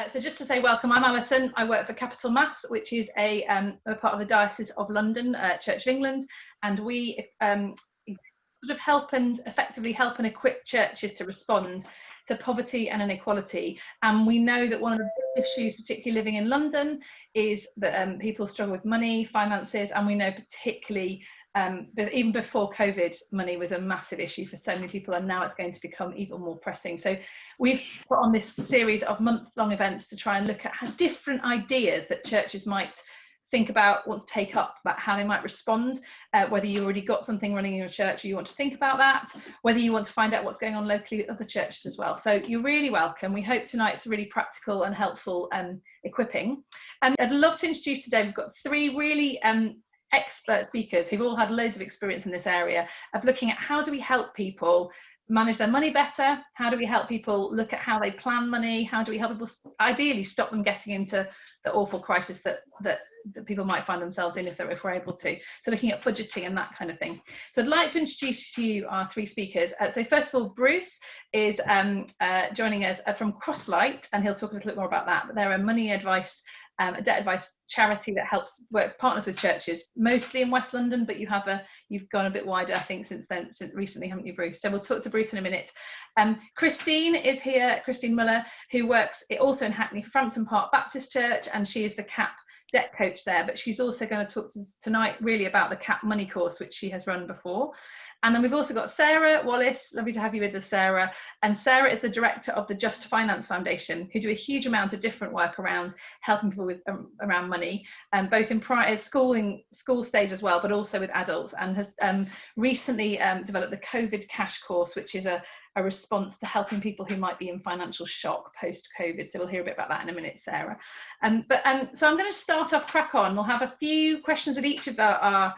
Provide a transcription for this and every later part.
So just to say welcome, I'm Alison. I work for Capital Mass, which is a part of the Diocese of London, Church of England, and we sort of help and effectively help and equip churches to respond to poverty and inequality. And we know that one of the big issues, particularly living in London, is that people struggle with money, finances, and we know particularly but even before COVID, money was a massive issue for so many people, and now it's going to become even more pressing. So we've put on this series of month-long events to try and look at different ideas that churches might think about, want to take up, about how they might respond, whether you already got something running in your church or you want to think about that, whether you want to find out what's going on locally with other churches as well. So you're really welcome. We hope tonight's really practical and helpful equipping. I'd love to introduce today, we've got three really expert speakers who've all had loads of experience in this area of looking at how do we help people manage their money better, how do we help people look at how they plan money, how do we help people ideally stop them getting into the awful crisis that people might find themselves in if we're able to. So looking at budgeting and that kind of thing. So I'd like to introduce to you our three speakers. So first of all, Bruce is joining us from Crosslight, and he'll talk a little bit more about that. But they're a money advice, a debt advice charity that works partners with churches, mostly in West London, but you've gone a bit wider, I think, since recently, haven't you, Bruce? So we'll talk to Bruce in a minute. Christine is here, Christine Mueller, who works also in Hackney, Frampton Park Baptist Church, and she is the CAP debt coach there, but she's also going to talk to us tonight really about the CAP money course, which she has run before. And then we've also got Sarah Wallace. Lovely to have you with us, Sarah. And Sarah is the director of the Just Finance Foundation, who do a huge amount of different work around helping people with around money, both in school stage as well, but also with adults, and has recently developed the COVID cash course, which is a response to helping people who might be in financial shock post-COVID. So we'll hear a bit about that in a minute, Sarah. So I'm going to start off, crack on. We'll have a few questions with each of our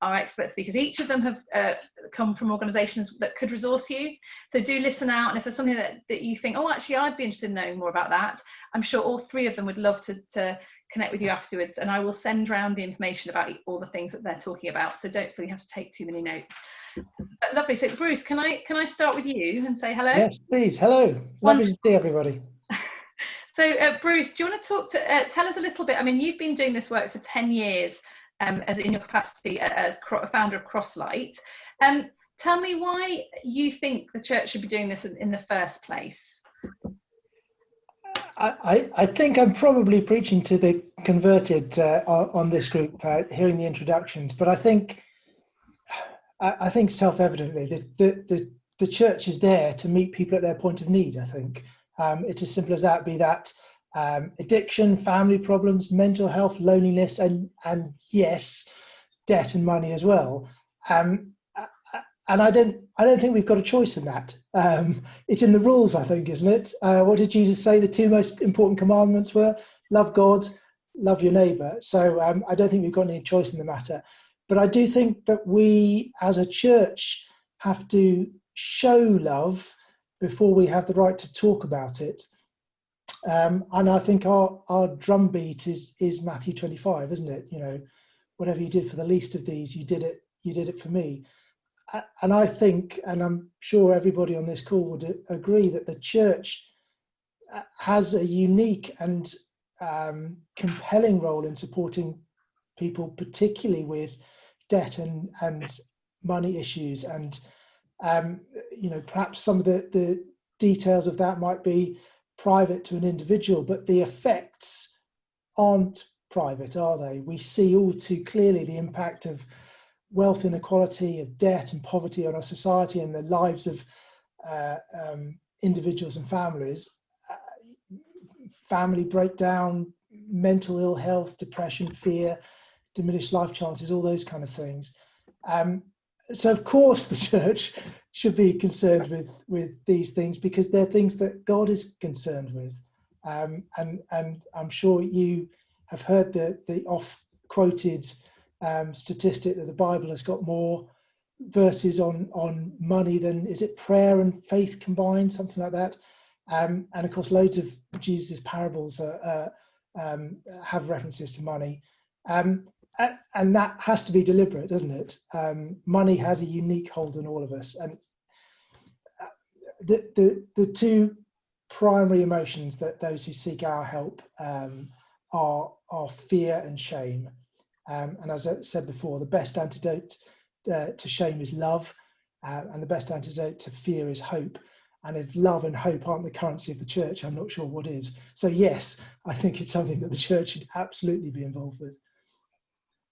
expert speakers. Each of them have come from organisations that could resource you. So do listen out, and if there's something that you think, oh, actually, I'd be interested in knowing more about that, I'm sure all three of them would love to connect with you afterwards, and I will send round the information about all the things that they're talking about. So don't feel you have to take too many notes. But lovely. So Bruce, can I start with you and say hello? Yes, please. Hello. Lovely to see everybody. So Bruce, do you want to tell us a little bit? I mean, you've been doing this work for 10 years as in your capacity as founder of Crosslight. Tell me why you think the church should be doing this in the first place. I think I'm probably preaching to the converted on this group, hearing the introductions, but I think self-evidently that the church is there to meet people at their point of need. I think it's as simple as that, be that addiction, family problems, mental health, loneliness, and yes, debt and money as well. And I don't think we've got a choice in that. It's in the rules, I think, isn't it? What did Jesus say the two most important commandments were? Love God, love your neighbour. So I don't think we've got any choice in the matter. But I do think that we as a church have to show love before we have the right to talk about it. And I think our drumbeat is Matthew 25, isn't it? You know, whatever you did for the least of these, you did it for me. And I think, and I'm sure everybody on this call would agree, that the church has a unique and compelling role in supporting people, particularly with debt and money issues. And you know, perhaps some of the details of that might be private to an individual, but the effects aren't private, are they? We see all too clearly the impact of wealth inequality, of debt and poverty on our society and the lives of individuals and families. Family breakdown, mental ill health, depression, fear, diminished life chances, all those kind of things. So of course the church should be concerned with these things, because they're things that God is concerned with. And I'm sure you have heard the oft-quoted statistic that the Bible has got more verses on money than, is it prayer and faith combined, something like that. And of course loads of Jesus' parables have references to money. And that has to be deliberate, doesn't it? Money has a unique hold on all of us. And the two primary emotions that those who seek our help are fear and shame. And as I said before, the best antidote to shame is love, and the best antidote to fear is hope. And if love and hope aren't the currency of the church, I'm not sure what is. So yes, I think it's something that the church should absolutely be involved with.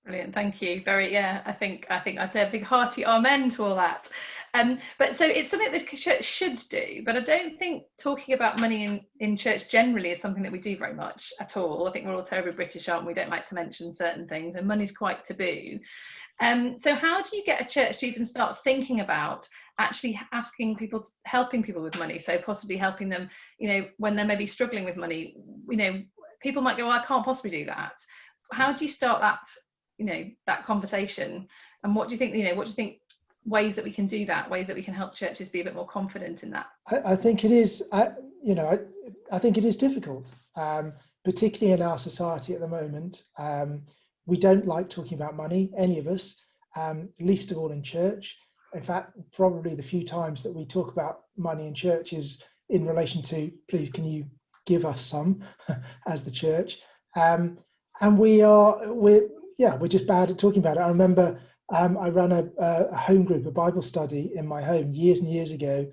Brilliant, thank you. Very, yeah, I think I'd say a big hearty amen to all that. But so it's something that the church should do, but I don't think talking about money in church generally is something that we do very much at all. I think we're all terribly British, aren't we? We don't like to mention certain things, and money's quite taboo. So how do you get a church to even start thinking about actually asking people, helping people with money? So possibly helping them, when they're maybe struggling with money, people might go, well, I can't possibly do that. How do you start that, that conversation? And what do you think, ways that we can do that, ways that we can help churches be a bit more confident in that? I think it is, I think it is difficult, particularly in our society at the moment. We don't like talking about money, any of us, least of all in church. In fact, probably the few times that we talk about money in church is in relation to, please, can you give us some as the church? And we're just bad at talking about it. I remember I ran a home group, a Bible study in my home years and years ago.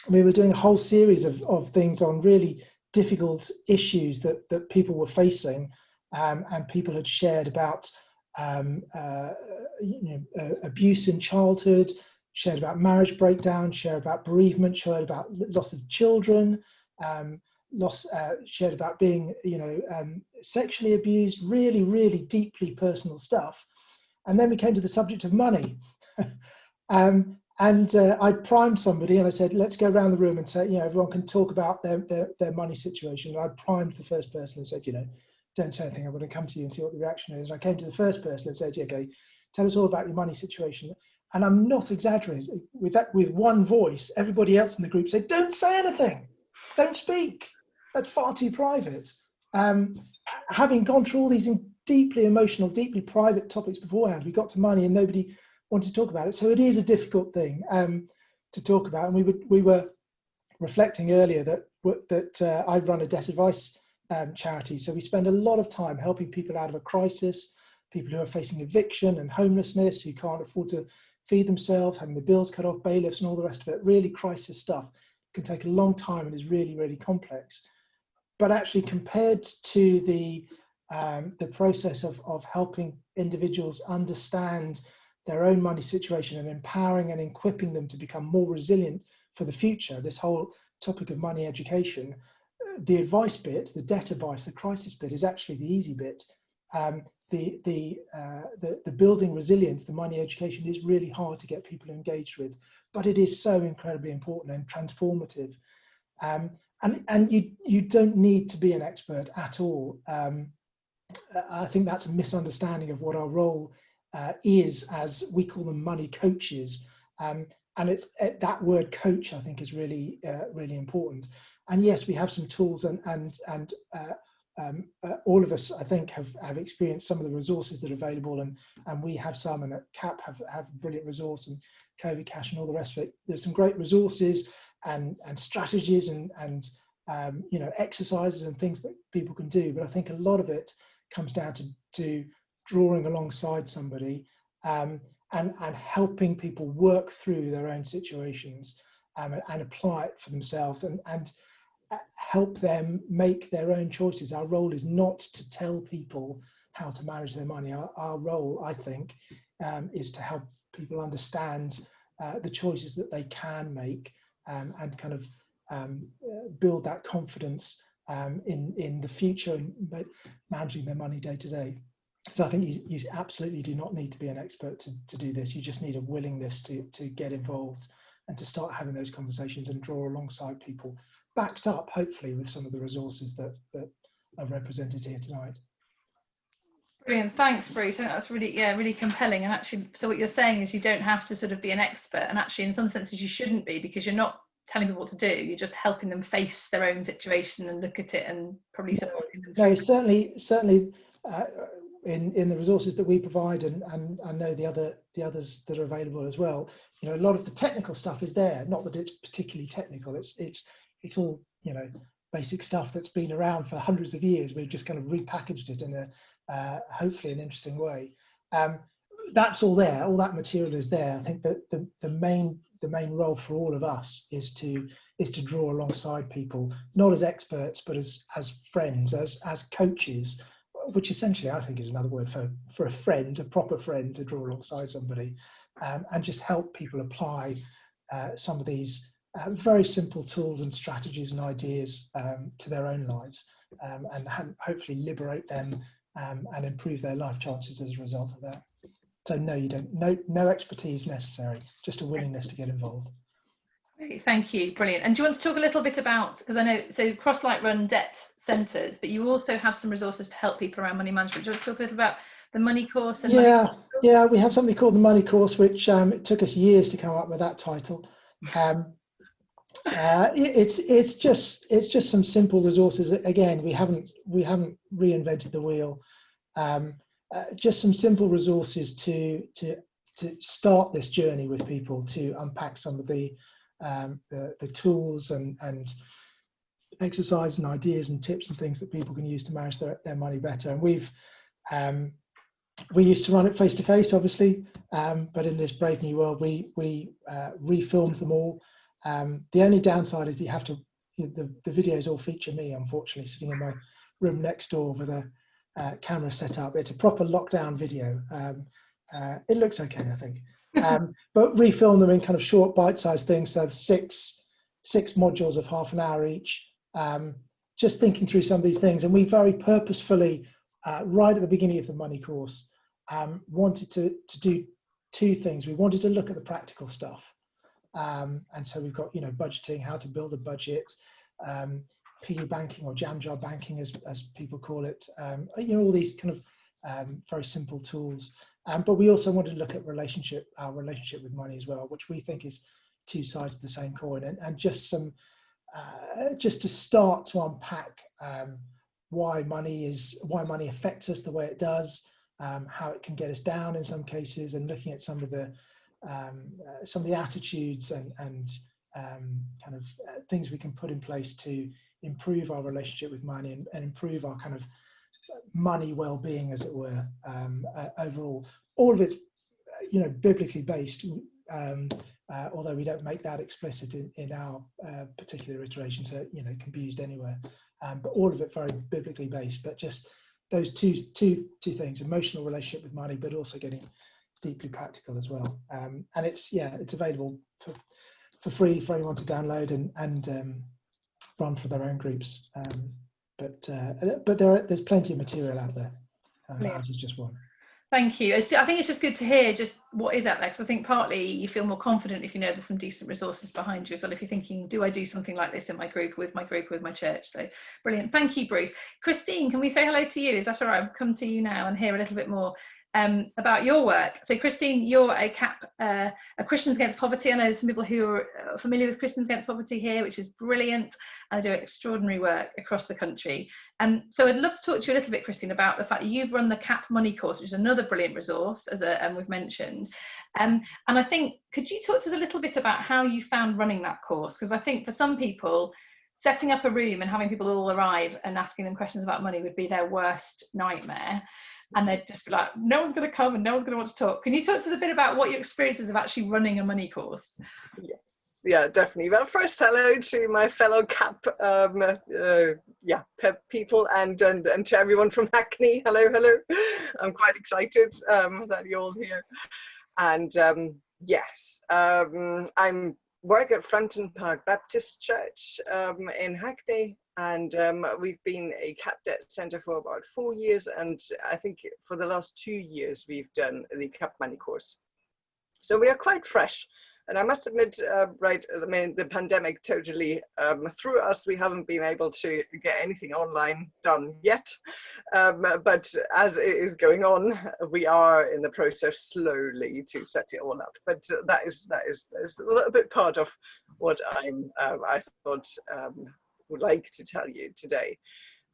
We were doing a whole series of things on really difficult issues that people were facing, and people had shared about abuse in childhood, shared about marriage breakdown, shared about bereavement, shared about loss of children, shared about being sexually abused, really, really deeply personal stuff. And then we came to the subject of money. I primed somebody and I said, let's go around the room and say, everyone can talk about their money situation. And I primed the first person and said, don't say anything, I'm going to come to you and see what the reaction is. And I came to the first person and said, okay, tell us all about your money situation. And I'm not exaggerating, with one voice, everybody else in the group said, don't say anything, don't speak, that's far too private. Having gone through all these deeply emotional, deeply private topics beforehand, we got to money and nobody wanted to talk about it. So it is a difficult thing to talk about. And we were reflecting earlier that I run a debt advice charity. So we spend a lot of time helping people out of a crisis, people who are facing eviction and homelessness, who can't afford to feed themselves, having the bills cut off, bailiffs and all the rest of it. Really crisis stuff can take a long time and is really, really complex. But actually, compared to the process of helping individuals understand their own money situation and empowering and equipping them to become more resilient for the future, this whole topic of money education, the advice bit, the debt advice, the crisis bit is actually the easy bit. The building resilience, the money education is really hard to get people engaged with, but it is so incredibly important and transformative. And you don't need to be an expert at all. I think that's a misunderstanding of what our role is, as we call them money coaches. And it's that word coach, I think, is really, really important. And yes, we have some tools and all of us, I think, have experienced some of the resources that are available, and we have some, and at CAP have a brilliant resource, and COVID Cash and all the rest of it. There's some great resources and strategies and exercises and things that people can do, but I think a lot of it comes down to drawing alongside somebody and helping people work through their own situations and apply it for themselves and help them make their own choices. Our role is not to tell people how to manage their money. Our role, I think, is to help people understand the choices that they can make and kind of build that confidence in the future and managing their money day to day. So I think you absolutely do not need to be an expert to do this. You just need a willingness to get involved and to start having those conversations and draw alongside people, backed up hopefully with some of the resources that are represented here tonight. Brilliant, thanks Bruce. I think that's really compelling. And actually, so what you're saying is you don't have to sort of be an expert, and actually in some senses you shouldn't be, because you're not telling people what to do, you're just helping them face their own situation and look at it and probably supporting them. No, certainly in the resources that we provide, and I know the others that are available as well, a lot of the technical stuff is there. Not that it's particularly technical, it's it's all, you know, basic stuff that's been around for hundreds of years. We've just kind of repackaged it in a hopefully an interesting way. That's all there. All that material is there. I think that the main role for all of us is to draw alongside people, not as experts, but as friends, as coaches, which essentially I think is another word for a friend, a proper friend, to draw alongside somebody, and just help people apply some of these very simple tools and strategies and ideas to their own lives, and hopefully liberate them and improve their life chances as a result of that. So no, you don't. No expertise necessary. Just a willingness to get involved. Great, thank you, brilliant. And do you want to talk a little bit about, because I know, so Crosslight run debt centres, but you also have some resources to help people around money management. Do you want to talk a little about the money course? And yeah, we have something called the money course, which it took us years to come up with that title. It's just some simple resources. Again, we haven't reinvented the wheel. Just some simple resources to start this journey with people, to unpack some of the tools and exercise and ideas and tips and things that people can use to manage their money better. And we used to run it face to face, obviously, but in this brave new world, we refilmed them all. The only downside is that you have to, the videos all feature me, unfortunately, sitting in my room next door with a camera set up. It's a proper lockdown video. It looks okay, I think. But refilm them in kind of short bite-sized things, so six modules of half an hour each, just thinking through some of these things. And we very purposefully, right at the beginning of the money course, wanted to do two things. We wanted to look at the practical stuff. And so we've got, budgeting, how to build a budget, piggy banking or jam jar banking, as people call it, all these kind of very simple tools. But we also wanted to look at our relationship with money as well, which we think is two sides of the same coin, and just to start to unpack why money affects us the way it does, how it can get us down in some cases, and looking at some of the attitudes and kind of things we can put in place to improve our relationship with money and improve our kind of money well-being, as it were, overall. All of it's biblically based, although we don't make that explicit in our particular iteration, so it can be used anywhere, but all of it very biblically based. But just those two things: emotional relationship with money, but also getting deeply practical as well. And it's available for free for anyone to download and run for their own groups. But there's plenty of material out there. Ours is just one. Thank you. I think it's just good to hear just what is out there, because I think partly you feel more confident if you know there's some decent resources behind you as well, if you're thinking, do I do something like this in my group, with my church? So brilliant. Thank you, Bruce. Christine, can we say hello to you? Is that all right? I'll come to you now and hear a little bit more about your work. So Christine, you're a Christians Against Poverty. I know there's some people who are familiar with Christians Against Poverty here, which is brilliant, and they do extraordinary work across the country. So I'd love to talk to you a little bit, Christine, about the fact that you've run the CAP Money course, which is another brilliant resource, as we've mentioned. And I think, could you talk to us a little bit about how you found running that course? Because I think for some people, setting up a room and having people all arrive and asking them questions about money would be their worst nightmare. And they'd just be like, no one's going to come and no one's going to want to talk. Can you talk to us a bit about what your experiences of actually running a money course? Yes, yeah, definitely. Well, first, hello to my fellow CAP people and to everyone from Hackney. Hello. I'm quite excited that you're all here. And yes, I'm work at Fronton Park Baptist Church in Hackney. And we've been a CAP debt centre for about 4 years, and I think for the last 2 years we've done the CAP Money course. So we are quite fresh, and I must admit, the pandemic totally threw us. We haven't been able to get anything online done yet, but as it is going on, we are in the process slowly to set it all up. But that is a little bit part of what I thought. Would like to tell you today.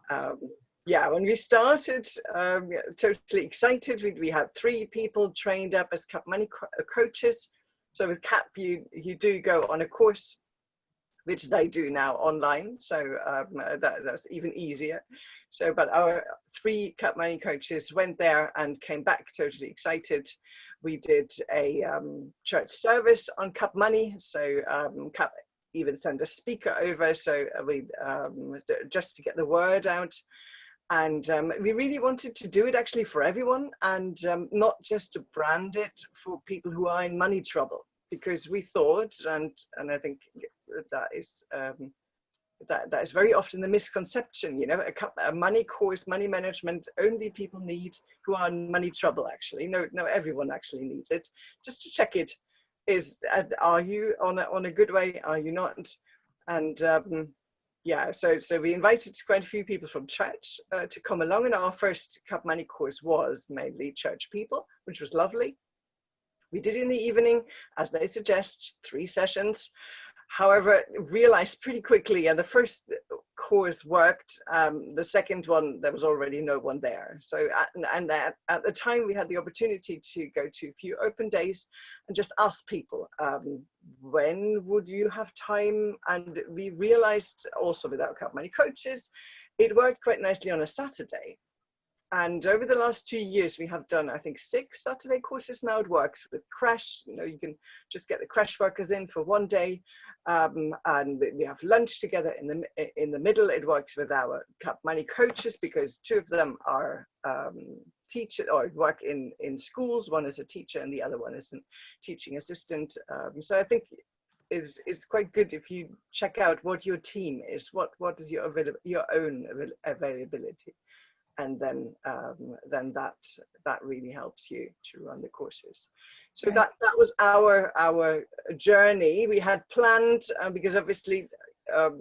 When we started, totally excited. We had 3 people trained up as CAP Money coaches. So with CAP, you do go on a course, which they do now online. So that's even easier. So, but our 3 Cup Money coaches went there and came back totally excited. We did a church service on Cup Money. So Cup even sent a speaker over. So we just to get the word out. And we really wanted to do it actually for everyone, and not just to brand it for people who are in money trouble, because we thought, and I think that is that is very often the misconception, you know, a money course, money management, only people need who are in money trouble. Actually, no, everyone actually needs it, just to check it. Are you on a good way? Are you not? And yeah, so we invited quite a few people from church to come along, and our first Cup Money course was mainly church people, which was lovely. We did it in the evening, as they suggest, 3 sessions. However, realized pretty quickly, and the first course worked. The second one, there was already no one there. So, and at the time, we had the opportunity to go to a few open days and just ask people, when would you have time? And we realized also with our Cup Money coaches, it worked quite nicely on a Saturday. And over the last 2 years, we have done, I think, 6 Saturday courses now. It works with crash. You know, you can just get the crash workers in for 1 day, and we have lunch together in the middle. It works with our Cup Money coaches, because 2 of them are teachers or work in schools. One is a teacher, and the other one is a teaching assistant. So I think it's quite good if you check out what your team is. What is your own availability. And then that really helps you to run the courses. So that was our journey. We had planned, because obviously,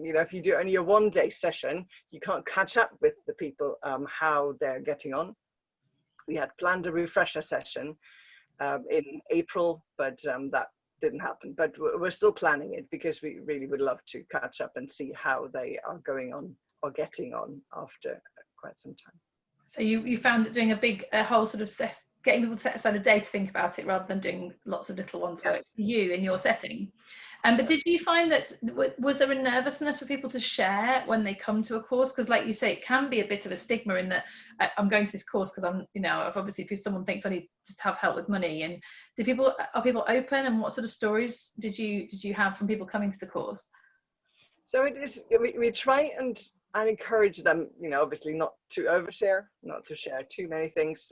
you know, if you do only a 1-day session, you can't catch up with the people how they're getting on. We had planned a refresher session in April, but that didn't happen. But we're still planning it, because we really would love to catch up and see how they are going on or getting on after quite some time. So you found that doing a whole sort of getting people to set aside a day to think about it, rather than doing lots of little ones, work for you in your setting. But did you find that, was there a nervousness for people to share when they come to a course? Because like you say, it can be a bit of a stigma in that I'm going to this course because I'm, you know, obviously if someone thinks I need to have help with money, and are people open, and what sort of stories did you have from people coming to the course? So it is, we try and encourage them, you know, obviously not to overshare, not to share too many things,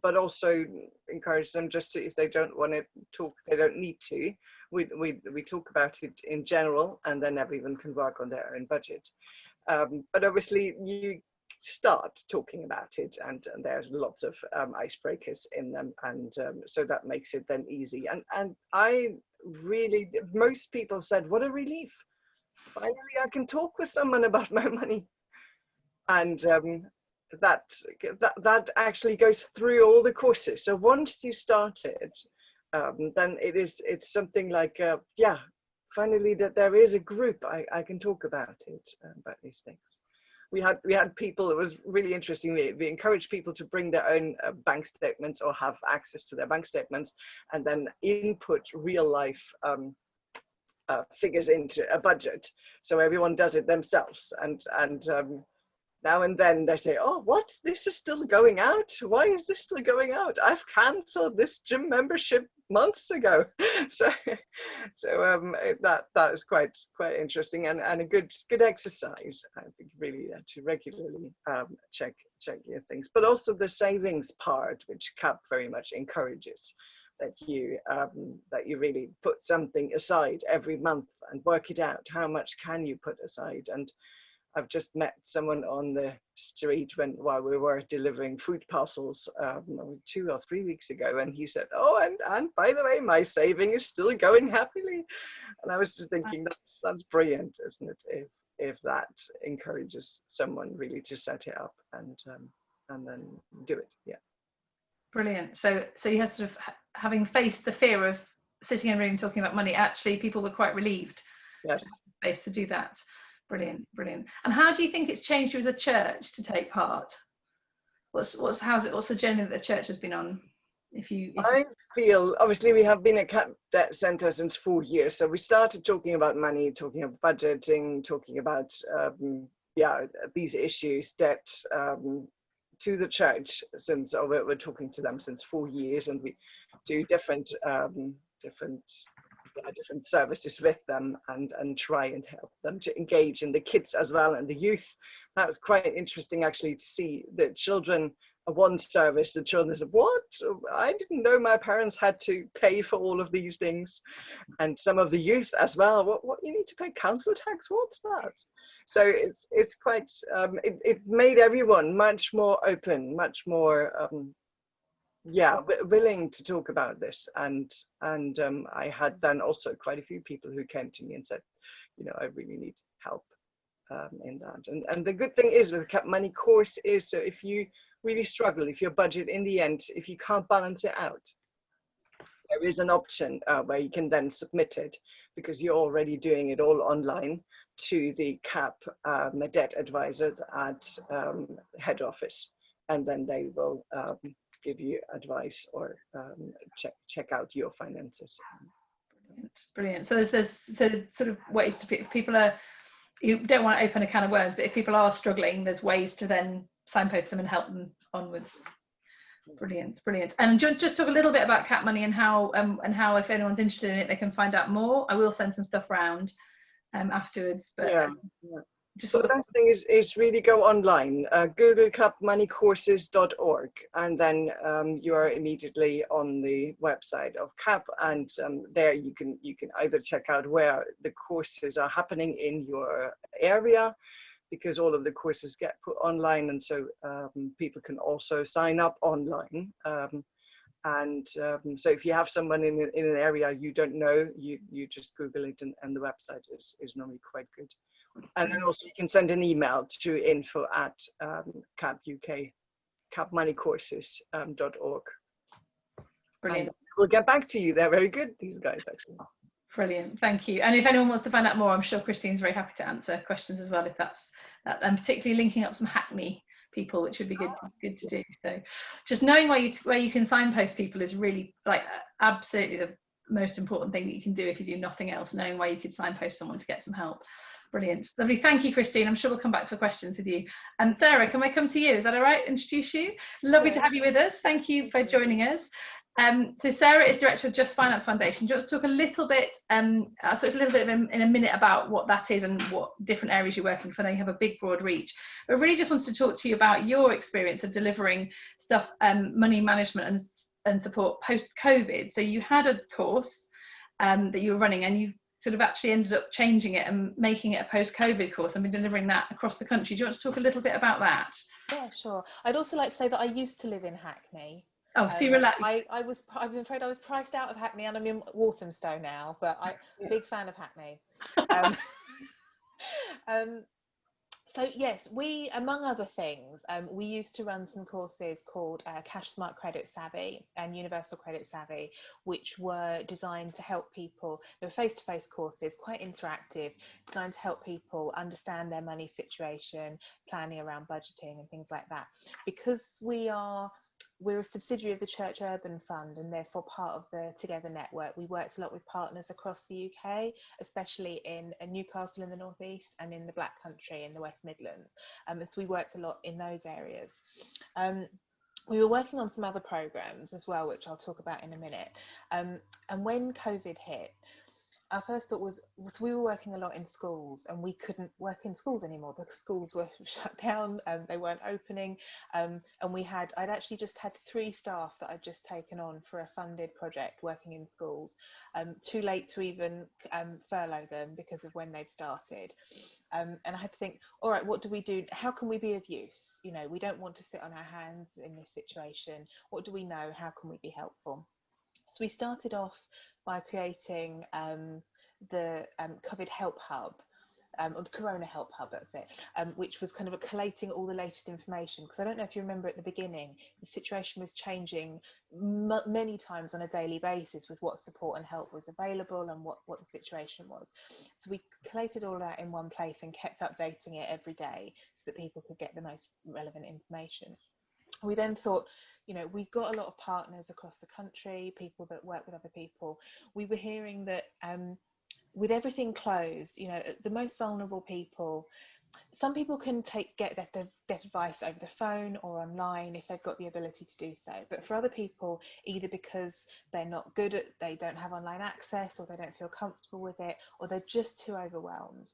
but also encourage them just to, if they don't want to talk, they don't need to. We talk about it in general, and then everyone can work on their own budget. But obviously you start talking about it, and there's lots of icebreakers in them, and so that makes it then easy. And I really, most people said, what a relief. Finally, I can talk with someone about my money. And that actually goes through all the courses. So once you started, then it's something like, yeah, finally that there is a group I can talk about it, about these things. We had people, it was really interesting, we encouraged people to bring their own bank statements or have access to their bank statements, and then input real life figures into a budget. So everyone does it themselves, and now and then they say, oh, what, this is still going out? Why is this still going out? I've cancelled this gym membership months ago. So that is quite interesting, and a good exercise, I think, really, to regularly check your things. But also the savings part, which CAP very much encourages, that you really put something aside every month and work it out. How much can you put aside? And I've just met someone on the street while we were delivering food parcels 2 or 3 weeks ago, and he said, oh, and by the way, my saving is still going happily. And I was just thinking, that's brilliant, isn't it, if that encourages someone really to set it up and then do it. Yeah, brilliant. So you had sort of, having faced the fear of sitting in a room talking about money, actually people were quite relieved. Yes, to do that. Brilliant. And how do you think it's changed you as a church to take part? What's the journey that the church has been on? I feel, obviously we have been a cat debt centre since 4 years, so we started talking about money, talking about budgeting, talking about these issues, debt, to the church since we're talking to them since 4 years, and we do different services with them and try and help them to engage in the kids as well and the youth. That was quite interesting actually to see the children. One service, the children said, "What? I didn't know my parents had to pay for all of these things," and some of the youth as well. What you need to pay council tax? What's that? So it's quite. It made everyone much more open, much more willing to talk about this. And I had then also quite a few people who came to me and said, I really need help in that. And the good thing is with the Cap Money course is, so if you really struggle, if your budget in the end, if you can't balance it out, there is an option where you can then submit it, because you're already doing it all online, to the CAP debt advisors at head office, and then they will give you advice or check out your finances. Brilliant. So there's sort of ways to, if people are, you don't want to open a can of worms, but if people are struggling, there's ways to then signpost them and help them onwards. Brilliant. And just talk a little bit about Cap Money and how if anyone's interested in it, they can find out more. I will send some stuff around afterwards, but so the best thing is really go online, Google capmoneycourses.org, and then you are immediately on the website of CAP, and there you can either check out where the courses are happening in your area, because all of the courses get put online, and so people can also sign up online. So if you have someone in an area you don't know, you just Google it, and the website is normally quite good. And then also you can send an email to info@capmoneycourses.org. Brilliant. And we'll get back to you. They're very good, these guys, actually. Brilliant, thank you. And if anyone wants to find out more, I'm sure Christine's very happy to answer questions as well, if that's that, and particularly linking up some Hackney people, which would be good to do. So just knowing where you can signpost people is really, like, absolutely the most important thing that you can do if you do nothing else, knowing where you could signpost someone to get some help. Brilliant, lovely, thank you, Christine. I'm sure we'll come back to questions with you. And Sarah, can I come to you? Is that all right? Introduce you. Lovely to have you with us. Thank you for joining us. So Sarah is director of Just Finance Foundation. Do you want to talk a little bit? I'll talk a little bit in a minute about what that is and what different areas you're working. So I know you have a big, broad reach. But really, just wanted to talk to you about your experience of delivering stuff, money management and support post-COVID. So you had a course that you were running, and you sort of actually ended up changing it and making it a post-COVID course, and been delivering that across the country. Do you want to talk a little bit about that? Yeah, sure. I'd also like to say that I used to live in Hackney. Oh, so you're I'm afraid I was priced out of Hackney, and I'm in Walthamstow now, but I'm a big fan of Hackney. So yes, we, among other things, we used to run some courses called Cash Smart Credit Savvy and Universal Credit Savvy, which were designed to help people. They were face-to-face courses, quite interactive, designed to help people understand their money situation, planning around budgeting and things like that. Because we're a subsidiary of the Church Urban Fund, and therefore part of the Together network. We worked a lot with partners across the UK, especially in Newcastle in the northeast and in the Black Country in the West Midlands. And so we worked a lot in those areas. We were working on some other programs as well, which I'll talk about in a minute. And when COVID hit, our first thought was we were working a lot in schools, and we couldn't work in schools anymore. The schools were shut down, they weren't opening, and I'd actually just had 3 staff that I'd just taken on for a funded project working in schools. Too late to even furlough them because of when they'd started. And I had to think, all right, what do we do? How can we be of use? We don't want to sit on our hands in this situation. What do we know? How can we be helpful? So we started off by creating the COVID Help Hub, or the Corona Help Hub, that's it, which was kind of collating all the latest information. Because I don't know if you remember at the beginning, the situation was changing many times on a daily basis with what support and help was available and what the situation was. So we collated all that in one place and kept updating it every day so that people could get the most relevant information. We then thought, you know, we've got a lot of partners across the country, people that work with other people. We were hearing that with everything closed, you know, the most vulnerable people, some people can get debt advice over the phone or online if they've got the ability to do so. But for other people, either because they're not good at, they don't have online access, or they don't feel comfortable with it, or they're just too overwhelmed,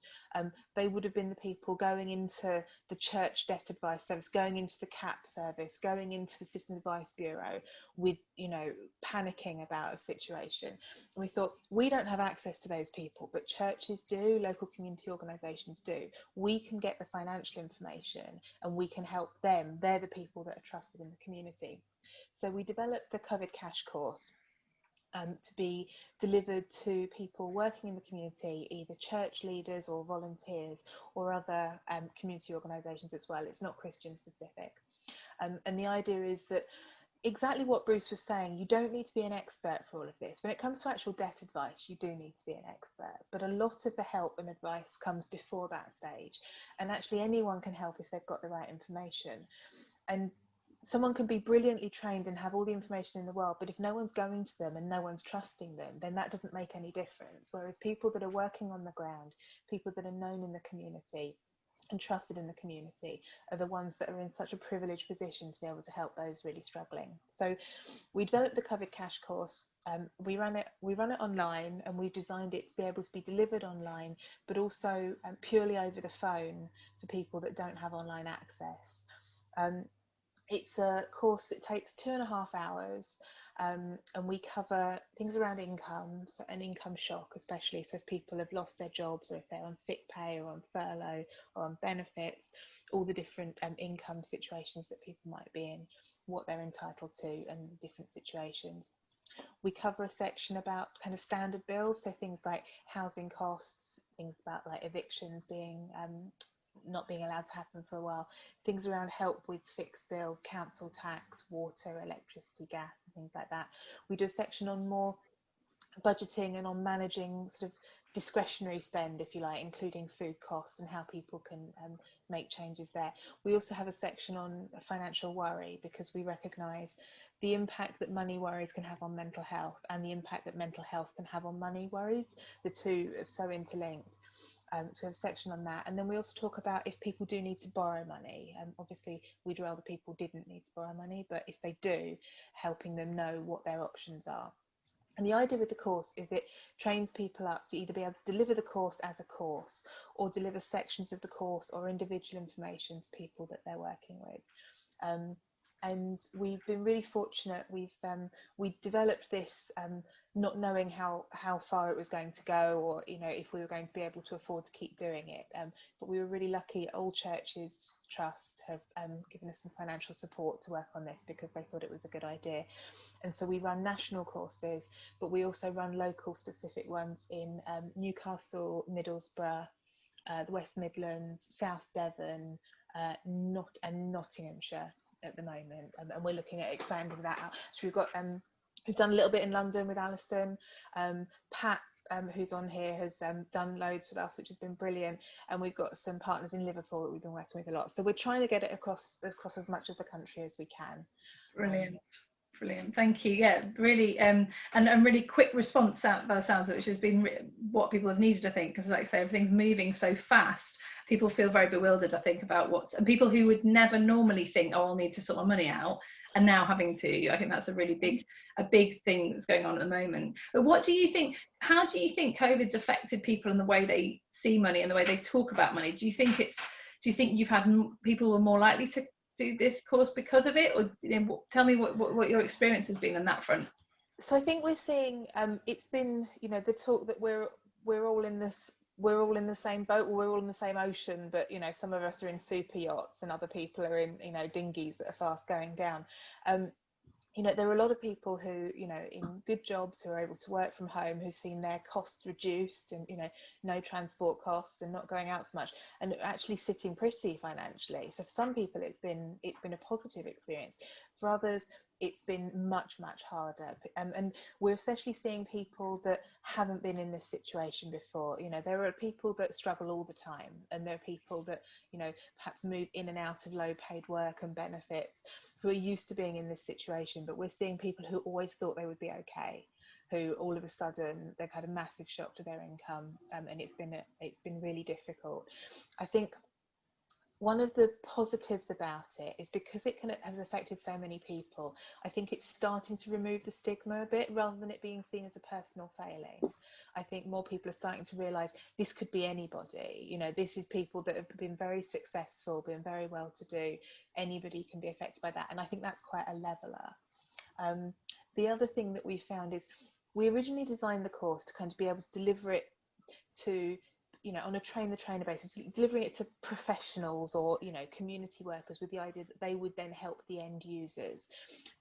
they would have been the people going into the church debt advice service, going into the CAP service, going into the Citizens Advice Bureau with, you know, panicking about a situation. And we thought, we don't have access to those people, but churches do, local community organisations do. We can get the financial information and we can help them. They're the people that are trusted in the community. So we developed the COVID Cash course to be delivered to people working in the community, either church leaders or volunteers or other community organisations as well. It's not Christian specific. And the idea is that exactly what Bruce was saying, you don't need to be an expert for all of this. When it comes to actual debt advice, you do need to be an expert, but a lot of the help and advice comes before that stage. And actually anyone can help if they've got the right information. And someone can be brilliantly trained and have all the information in the world, but if no one's going to them and no one's trusting them, then that doesn't make any difference. Whereas people that are working on the ground, people that are known in the community and trusted in the community, are the ones that are in such a privileged position to be able to help those really struggling. So we developed the COVID Cash course. We run it online, and we've designed it to be able to be delivered online, but also purely over the phone for people that don't have online access. It's a course that takes 2.5 hours, and we cover things around incomes and income shock, especially. So if people have lost their jobs, or if they're on sick pay or on furlough or on benefits, all the different income situations that people might be in, what they're entitled to, and different situations. We cover a section about kind of standard bills, so things like housing costs, things about like evictions being not being allowed to happen for a while, things around help with fixed bills, council tax, water, electricity, gas, and things like that. We do a section on more budgeting and on managing sort of discretionary spend, if you like, including food costs and how people can make changes there. We also have a section on financial worry, because we recognise the impact that money worries can have on mental health, and the impact that mental health can have on money worries. The two are so interlinked. So we have a section on that. And then we also talk about if people do need to borrow money. Obviously, we'd rather people didn't need to borrow money, but if they do, helping them know what their options are. And the idea with the course is it trains people up to either be able to deliver the course as a course, or deliver sections of the course or individual information to people that they're working with. And we've been really fortunate. We developed this not knowing how far it was going to go, or if we were going to be able to afford to keep doing it. But we were really lucky. All Churches Trust have given us some financial support to work on this, because they thought it was a good idea. And so we run national courses, but we also run local specific ones in Newcastle, Middlesbrough, the West Midlands, South Devon, and Nottinghamshire at the moment, and we're looking at expanding that out. So we've done a little bit in London with Alison. Pat, who's on here, has done loads with us, which has been brilliant, and we've got some partners in Liverpool that we've been working with a lot. So we're trying to get it across as much of the country as we can. Brilliant. Brilliant, thank you. Yeah, really, and really quick response out by the sounds of it, which has been what people have needed, I think, because like I say, everything's moving so fast. People feel very bewildered, I think, about and people who would never normally think, oh, I'll need to sort my money out, and now having to. I think that's a really big thing that's going on at the moment. But what do you think? How do you think COVID's affected people in the way they see money and the way they talk about money? Do you think you've had people were more likely to do this course because of it, or tell me what your experience has been on that front? So I think we're seeing it's been the talk that we're all in the same boat, or we're all in the same ocean, but some of us are in super yachts and other people are in dinghies that are fast going down. you know, there are a lot of people who, you know, in good jobs who are able to work from home, who've seen their costs reduced, and, you know, no transport costs and not going out so much, and actually sitting pretty financially. So for some people it's been a positive experience. For others it's been much harder, and we're especially seeing people that haven't been in this situation before. You know, there are people that struggle all the time, and there are people that, you know, perhaps move in and out of low paid work and benefits, who are used to being in this situation. But we're seeing people who always thought they would be okay, who all of a sudden they've had a massive shock to their income, and it's been really difficult. I think one of the positives about it is because it has affected so many people. I think it's starting to remove the stigma a bit, rather than it being seen as a personal failing. I think more people are starting to realise this could be anybody. You know, this is people that have been very successful, been very well to do. Anybody can be affected by that, and I think that's quite a leveller. The other thing that we found is we originally designed the course to kind of be able to deliver it to, you know, on a train the trainer basis, delivering it to professionals or, you know, community workers, with the idea that they would then help the end users.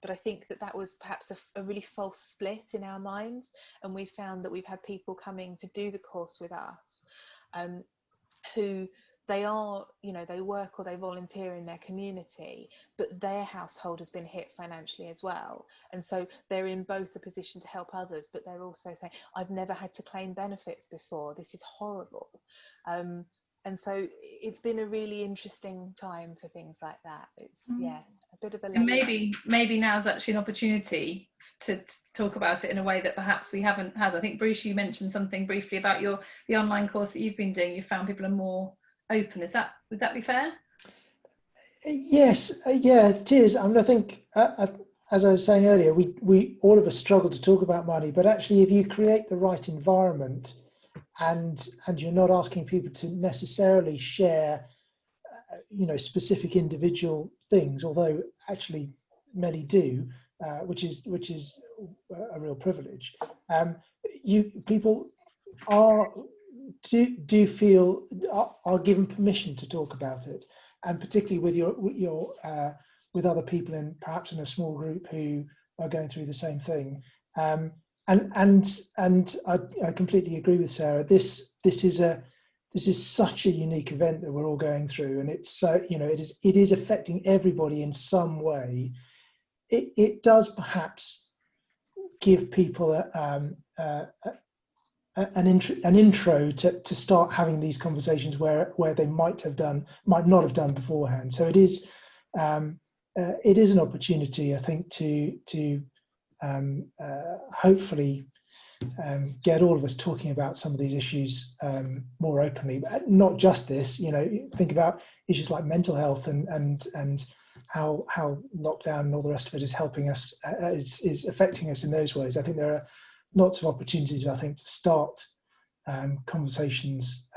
But I think that was perhaps a really false split in our minds, and we found that we've had people coming to do the course with us who they are, you know, they work or they volunteer in their community, but their household has been hit financially as well, and so they're in both a position to help others, but they're also saying, I've never had to claim benefits before, this is horrible. And so it's been a really interesting time for things like that. It's yeah, a bit of a and maybe now's actually an opportunity to talk about it in a way that perhaps we haven't had. I think, Bruce, you mentioned something briefly about the online course that you've been doing. You found people are more open. Would that be fair? Yes, yeah, it is. I mean, I think, as I was saying earlier, we all of us struggle to talk about money, but actually, if you create the right environment, and you're not asking people to necessarily share, you know, specific individual things, although actually many do, which is a real privilege. People do feel are given permission to talk about it, and particularly with other people, and perhaps in a small group who are going through the same thing. And I completely agree with Sarah. This is such a unique event that we're all going through, and it's so, you know, it is affecting everybody in some way. It does perhaps give people an intro to start having these conversations where they might not have done beforehand. So it is an opportunity, I think, to hopefully get all of us talking about some of these issues more openly. But not just this, you know, think about issues like mental health and how lockdown and all the rest of it is helping us, is affecting us in those ways. I think there are lots of opportunities, I think, to start conversations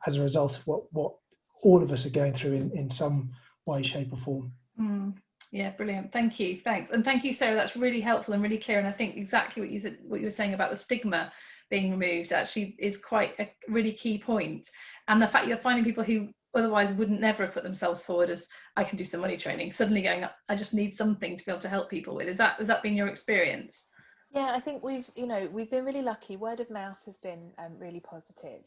as a result of what all of us are going through in some way, shape or form. Yeah, brilliant. Thank you. Thanks. And thank you, Sarah. That's really helpful and really clear. And I think exactly what you were saying about the stigma being removed actually is quite a really key point. And the fact you're finding people who otherwise wouldn't never have put themselves forward as, I can do some money training, suddenly going, I just need something to be able to help people with. Has that been your experience? Yeah, I think we've been really lucky. Word of mouth has been really positive.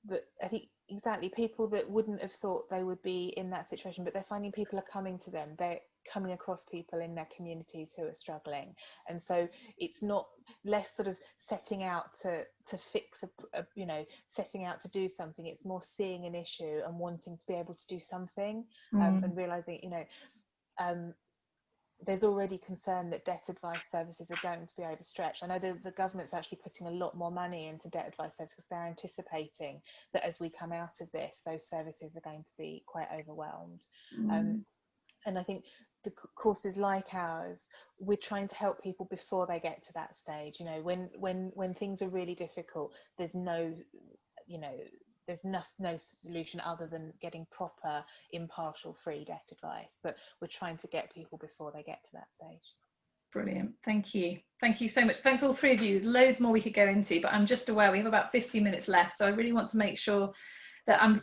But I think exactly, people that wouldn't have thought they would be in that situation, but they're finding people are coming to them. They're coming across people in their communities who are struggling, and so it's not less sort of setting out to fix setting out to do something. It's more seeing an issue and wanting to be able to do something, and realizing, you know, there's already concern that debt advice services are going to be overstretched. I know the government's actually putting a lot more money into debt advice services because they're anticipating that as we come out of this, those services are going to be quite overwhelmed. And I think the courses like ours, we're trying to help people before they get to that stage. You know, when things are really difficult, there's no solution other than getting proper, impartial, free debt advice. But we're trying to get people before they get to that stage. Brilliant. Thank you. Thank you so much. Thanks all three of you. There's loads more we could go into, but I'm just aware we have about 50 minutes left. So I really want to make sure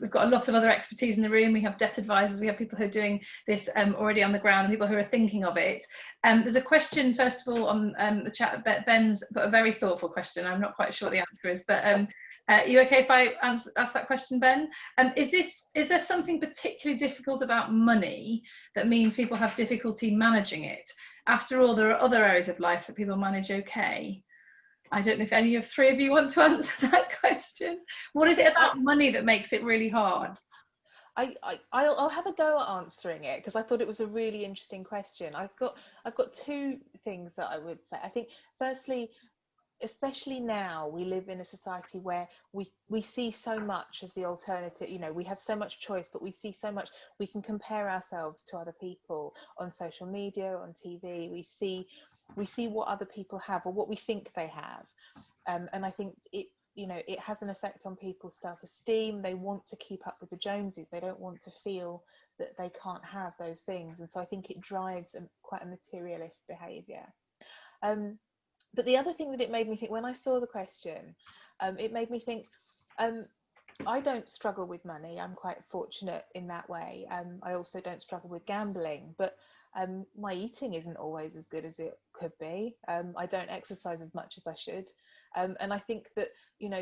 we've got a lot of other expertise in the room. We have debt advisors, we have people who are doing this already on the ground, and people who are thinking of it. There's a question, first of all, on the chat. Ben's got a very thoughtful question. I'm not quite sure what the answer is, but are you okay if I ask that question, Ben? Is there something particularly difficult about money that means people have difficulty managing it? After all, there are other areas of life that people manage okay. I don't know if any of three of you want to answer that question. What is it about money that makes it really hard? I'll have a go at answering it, because I thought it was a really interesting question. I've got two things that I would say. I think, firstly, especially now, we live in a society where we see so much of the alternative. You know, we have so much choice, but we see so much. We can compare ourselves to other people on social media, on TV. We see what other people have, or what we think they have, and I think it has an effect on people's self-esteem. They want to keep up with the Joneses. They don't want to feel that they can't have those things, and so I think it drives quite a materialist behaviour. But the other thing that it made me think, when I saw the question, it made me think, I don't struggle with money. I'm quite fortunate in that way. I also don't struggle with gambling, but my eating isn't always as good as it could be. I don't exercise as much as I should. And I think that,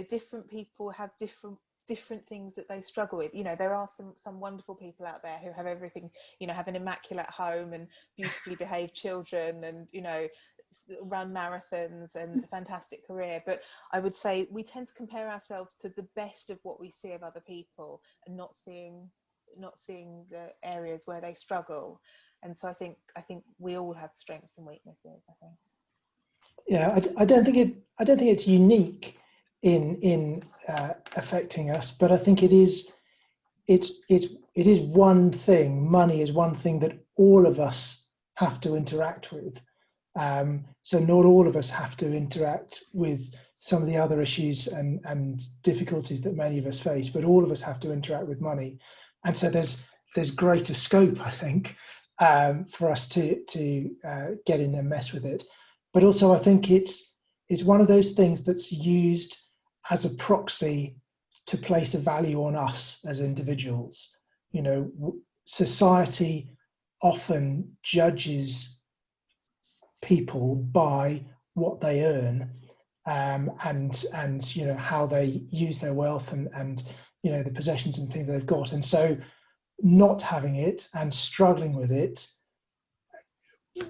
different people have different things that they struggle with. There are some wonderful people out there who have everything, have an immaculate home and beautifully behaved children, and run marathons and a fantastic career. But I would say we tend to compare ourselves to the best of what we see of other people, and not seeing the areas where they struggle. And so I think we all have strengths and weaknesses, I think. Yeah, I don't think it's unique in affecting us, but I think it is one thing. Money is one thing that all of us have to interact with. So not all of us have to interact with some of the other issues and difficulties that many of us face, but all of us have to interact with money. And so there's greater scope, I think, for us to get in and mess with it. But also I think it's one of those things that's used as a proxy to place a value on us as individuals. Society often judges people by what they earn, and how they use their wealth and the possessions and things they've got. And so not having it and struggling with it,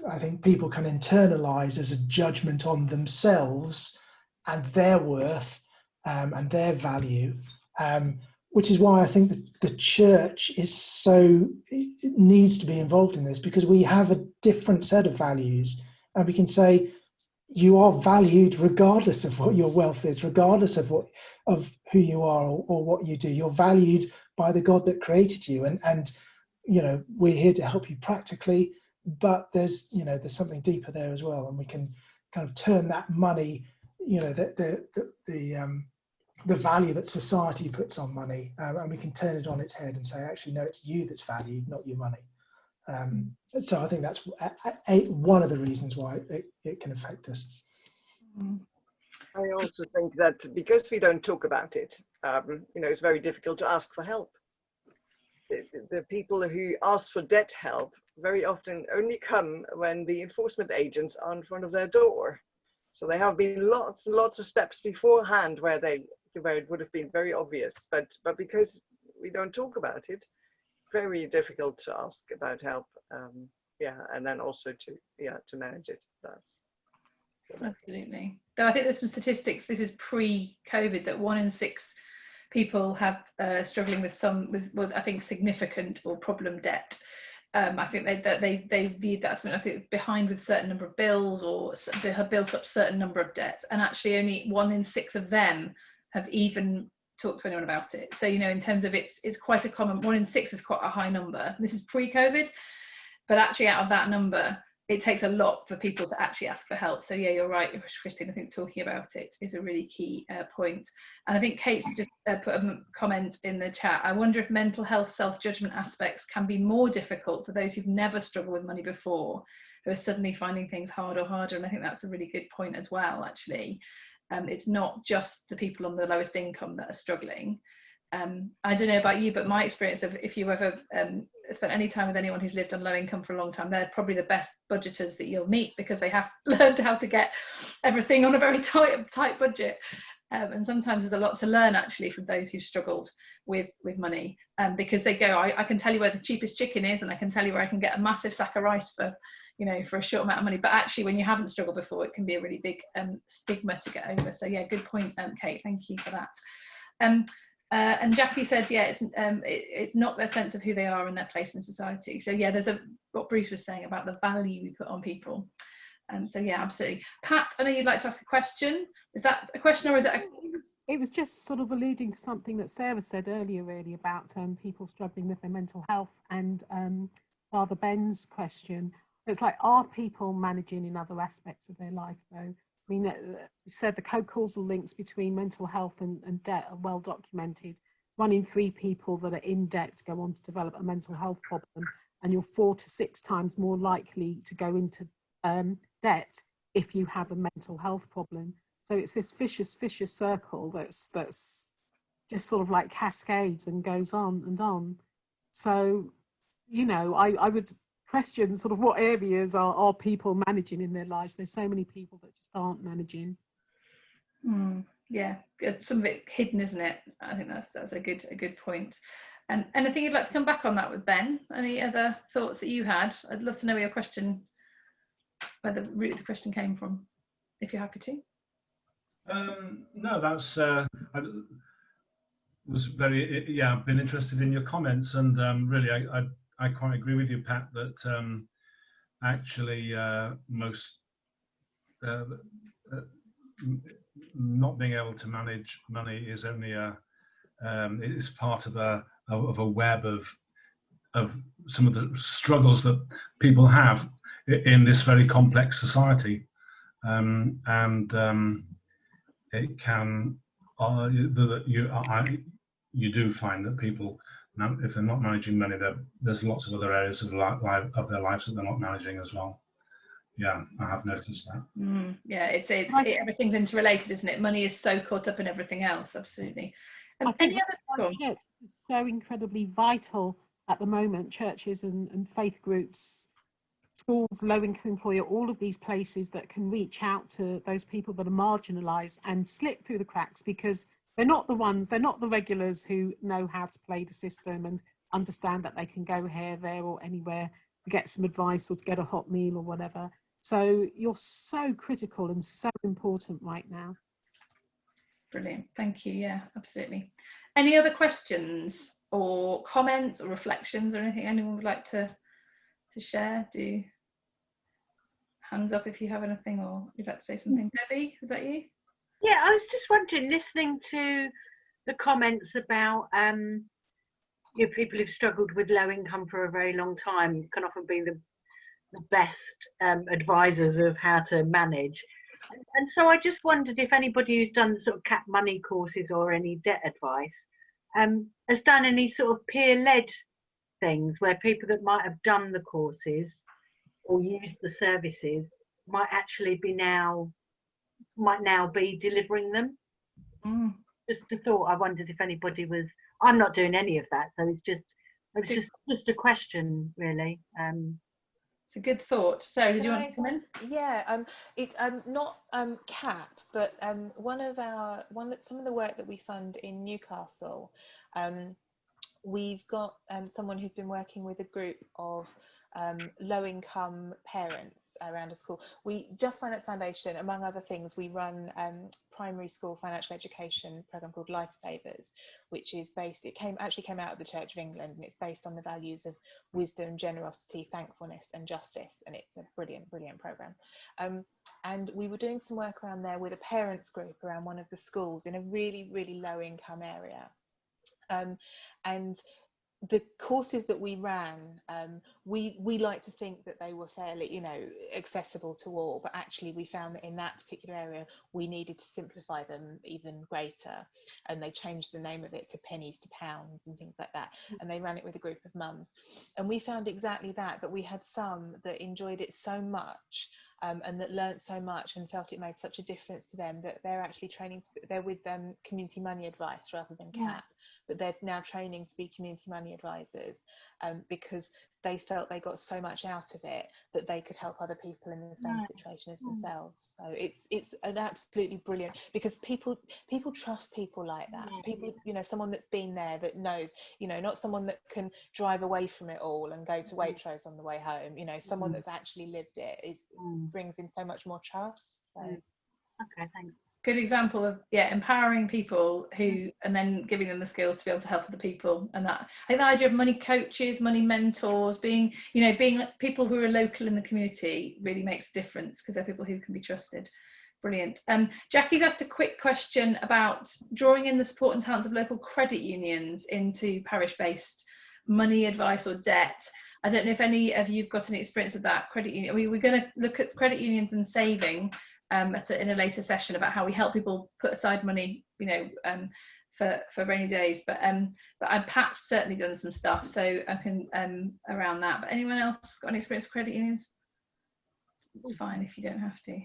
I think people can internalize as a judgment on themselves and their worth, and their value, which is why I think that the church it needs to be involved in this, because we have a different set of values, and we can say you are valued regardless of what your wealth is, regardless of who you are or what you do. You're valued by the God that created you, and we're here to help you practically, but there's something deeper there as well, and we can kind of turn that money, the value that society puts on money, and we can turn it on its head and say, actually, no, it's you that's valued, not your money. So I think that's one of the reasons why it can affect us. I also think that because we don't talk about it, it's very difficult to ask for help. The people who ask for debt help very often only come when the enforcement agents are in front of their door. So there have been lots and lots of steps beforehand where it would have been very obvious, but because we don't talk about it, very difficult to ask about help. And then also to manage it. Absolutely. Though I think there's some statistics. This is pre-COVID, that 1 in 6 people have struggling with I think significant or problem debt. I think they viewed that as something, I think, behind with a certain number of bills, or they have built up a certain number of debts, and actually only 1 in 6 of them have even talked to anyone about it. So in terms of it's quite a common, 1 in 6 is quite a high number. This is pre-COVID, but actually out of that number, it takes a lot for people to actually ask for help. So yeah, you're right, Christine. I think talking about it is a really key point. And I think Kate's just put a comment in the chat. I wonder if mental health self-judgment aspects can be more difficult for those who've never struggled with money before, who are suddenly finding things harder or harder. And I think that's a really good point as well, actually. It's not just the people on the lowest income that are struggling. I don't know about you, but my experience of, if you ever spent any time with anyone who's lived on low income for a long time, they're probably the best budgeters that you'll meet, because they have learned how to get everything on a very tight budget. And sometimes there's a lot to learn actually from those who've struggled with money, because they go, I can tell you where the cheapest chicken is, and I can tell you where I can get a massive sack of rice for, you know, for a short amount of money. But actually, when you haven't struggled before, it can be a really big stigma to get over. So yeah, good point, Kate. Thank you for that. And Jackie said, yeah, it's not their sense of who they are and their place in society. So yeah, there's what Bruce was saying about the value we put on people. So yeah, absolutely. Pat, I know you'd like to ask a question. Is that a question, or is it It was just sort of alluding to something that Sarah said earlier, really, about people struggling with their mental health, and Father Ben's question. It's like, are people managing in other aspects of their life, though? I mean, you said the co-causal links between mental health and debt are well documented. 1 in 3 people that are in debt go on to develop a mental health problem, and you're 4 to 6 times more likely to go into debt if you have a mental health problem. So it's this vicious circle that's just sort of like cascades and goes on and on. So, you know, I would question sort of what areas are people managing in their lives. There's so many people that just aren't managing. Yeah, some of it hidden, isn't it? I think that's a good point. And I think you'd like to come back on that with Ben. Any other thoughts that you had? I'd love to know where the root of the question came from, if you're happy to. No, that's I was very, yeah, I've been interested in your comments, and really I quite agree with you, Pat, that actually most not being able to manage money is only it's part of a web of some of the struggles that people have in this very complex society, and it can you do find that people, if they're not managing money, there's lots of other areas of their lives that they're not managing as well. Yeah, I have noticed that. Yeah, everything's interrelated, isn't it? Money is so caught up in everything else. Absolutely. I think church is so incredibly vital at the moment. Churches and faith groups, schools, low-income employer, all of these places that can reach out to those people that are marginalised and slip through the cracks, because they're not the regulars who know how to play the system and understand that they can go here, there or anywhere to get some advice or to get a hot meal or whatever. So you're so critical and so important right now. Brilliant, thank you. Yeah, absolutely. Any other questions or comments or reflections or anything anyone would like to share? Do hands up if you have anything, or you'd like to say something. Debbie, is that you? Yeah, I was just wondering, listening to the comments about people who've struggled with low income for a very long time can often be the best advisors of how to manage. And so I just wondered if anybody who's done sort of cap money courses or any debt advice has done any sort of peer-led things where people that might have done the courses or used the services might actually now be delivering them. Just a thought. I wondered if anybody was. I'm not doing any of that, so it's just a question, really. It's a good thought. Sarah, did you want to come in? Yeah, not CAP, but some of the work that we fund in Newcastle. We've got someone who's been working with a group of low-income parents around a school. We Just Finance Foundation, among other things, we run primary school financial education program called Lifesavers, which is based. It actually came out of the Church of England, and it's based on the values of wisdom, generosity, thankfulness, and justice. And it's a brilliant program. And we were doing some work around there with a parents group around one of the schools in a really low-income area, and the courses that we ran, we like to think that they were fairly, accessible to all, but actually we found that in that particular area we needed to simplify them even greater, and they changed the name of it to pennies to pounds and things like that, and they ran it with a group of mums, and we found exactly that we had some that enjoyed it so much, and that learnt so much and felt it made such a difference to them that they're actually they're with community money advice rather than CAP. but they're now training to be community money advisors, because they felt they got so much out of it that they could help other people in the same situation as themselves. So it's an absolutely brilliant, because people trust people like that. People, you know, someone that's been there, that knows, you know, not someone that can drive away from it all and go to Waitrose on the way home, you know, someone that's actually lived it brings in so much more trust. So okay, thanks. Good example of empowering people who, and then giving them the skills to be able to help other people. And that, I think the idea of money coaches, money mentors, being people who are local in the community really makes a difference, because they're people who can be trusted. Brilliant. Jackie's asked a quick question about drawing in the support and talents of local credit unions into parish-based money advice or debt. I don't know if any of you've got any experience of that. Credit union. We're going to look at credit unions and saving in a later session, about how we help people put aside money, you know, for rainy days. But Pat's certainly done some stuff, so I can around that. But anyone else got any experience with credit unions? It's fine if you don't have to.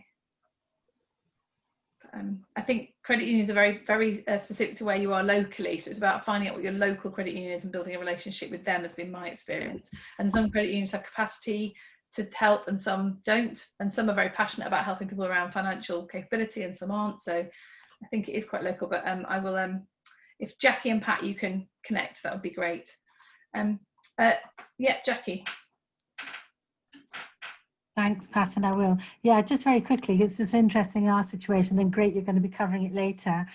I think credit unions are very, very specific to where you are locally. So it's about finding out what your local credit union is and building a relationship with them, has been my experience. And some credit unions have capacity to help and some don't. And some are very passionate about helping people around financial capability and some aren't. So I think it is quite local, but I will, if Jackie and Pat, you can connect, that would be great. Yeah, Jackie. Thanks, Pat, and I will. Yeah, just very quickly, it's just interesting in our situation, and great you're going to be covering it later,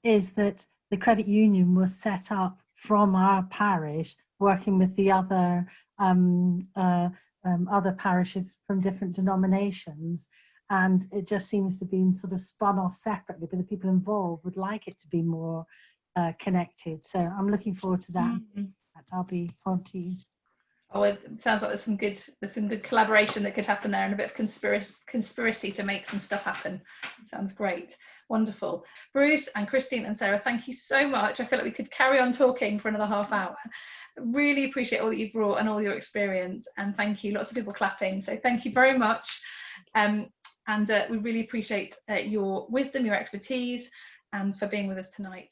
is that the credit union was set up from our parish, working with the other other parishes from different denominations, and it just seems to have been sort of spun off separately, but the people involved would like it to be more connected. So I'm looking forward to that. I'll be on to you. Oh, it sounds like there's some good collaboration that could happen there, and a bit of conspiracy to make some stuff happen. Sounds great. Wonderful. Bruce and Christine and Sarah, thank you so much. I feel like we could carry on talking for another half hour. Really appreciate all that you've brought and all your experience, and thank you. Lots of people clapping, so thank you very much. And we really appreciate your wisdom, your expertise, and for being with us tonight.